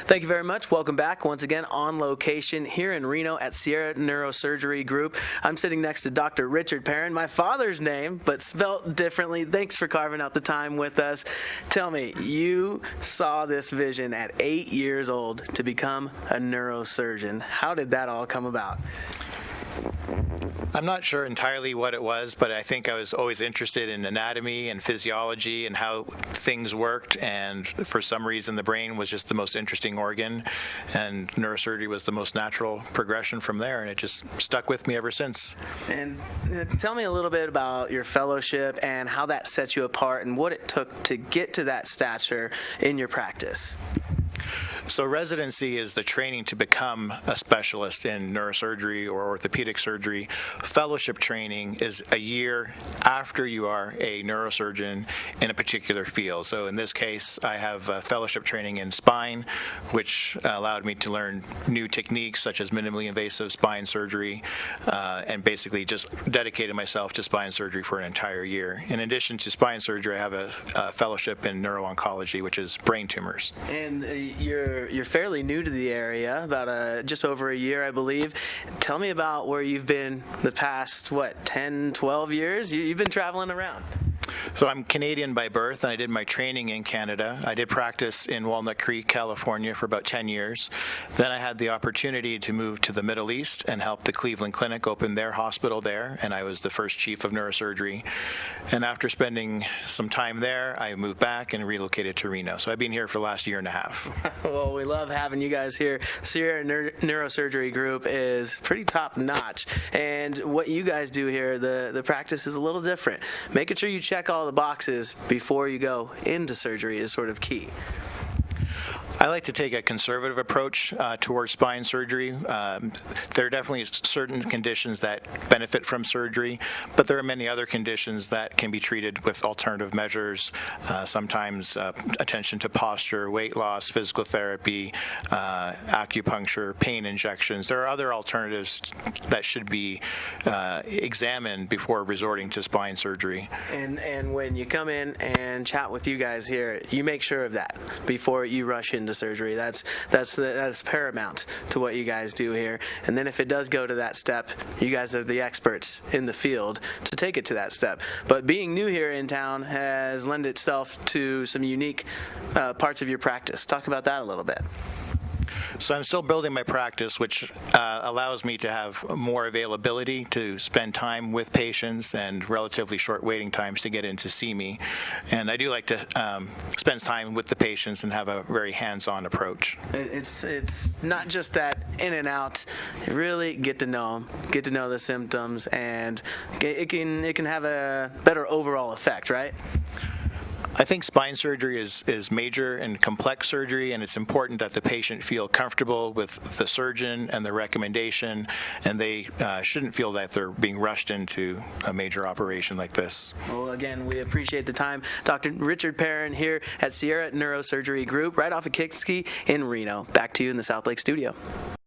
Thank you very much. Welcome back once again on location here in Reno at Sierra Neurosurgery Group. I'm sitting next to Dr. Richard Perrin, my father's name, but spelt differently. Thanks for carving out the time with us. Tell me, you saw this vision at 8 years old to become a neurosurgeon. How did that all come about? I'm not sure entirely what it was, but I think I was always interested in anatomy and physiology and how things worked, and for some reason the brain was just the most interesting organ, and neurosurgery was the most natural progression from there, and it just stuck with me ever since. And tell me a little bit about your fellowship and how that sets you apart and what it took to get to that stature in your practice. So residency is the training to become a specialist in neurosurgery or orthopedic surgery. Fellowship training is a year after you are a neurosurgeon in a particular field. So in this case, I have fellowship training in spine, which allowed me to learn new techniques such as minimally invasive spine surgery, and basically just dedicated myself to spine surgery for an entire year. In addition to spine surgery, I have a fellowship in neuro-oncology, which is brain tumors. And you're fairly new to the area, about just over a year, I believe. Tell me about where you've been the past, 10, 12 years? You've been traveling around. So I'm Canadian by birth, and I did my training in Canada. I did practice in Walnut Creek, California for about 10 years. Then I had the opportunity to move to the Middle East and help the Cleveland Clinic open their hospital there, and I was the first chief of neurosurgery. And after spending some time there, I moved back and relocated to Reno. So I've been here for the last year and a half. Well, we love having you guys here. Sierra Neurosurgery Group is pretty top-notch, and what you guys do here, the practice is a little different. Making sure you check all the boxes before you go into surgery is sort of key. I like to take a conservative approach towards spine surgery. There are definitely certain conditions that benefit from surgery, but there are many other conditions that can be treated with alternative measures, sometimes attention to posture, weight loss, physical therapy, acupuncture, pain injections. There are other alternatives that should be examined before resorting to spine surgery. And when you come in and chat with you guys here, you make sure of that before you rush into surgery. That's paramount to what you guys do here. And then if it does go to that step, you guys are the experts in the field to take it to that step. But being new here in town has lent itself to some unique parts of your practice. Talk about that a little bit. So I'm still building my practice, which allows me to have more availability to spend time with patients and relatively short waiting times to get in to see me. And I do like to spend time with the patients and have a very hands-on approach. It's not just that in and out. You really get to know them, get to know the symptoms, and it can have a better overall effect, right? I think spine surgery is major and complex surgery, and it's important that the patient feel comfortable with the surgeon and the recommendation, and they shouldn't feel that they're being rushed into a major operation like this. Well, again, we appreciate the time. Dr. Richard Perrin here at Sierra Neurosurgery Group, right off of Kikski in Reno. Back to you in the South Lake studio.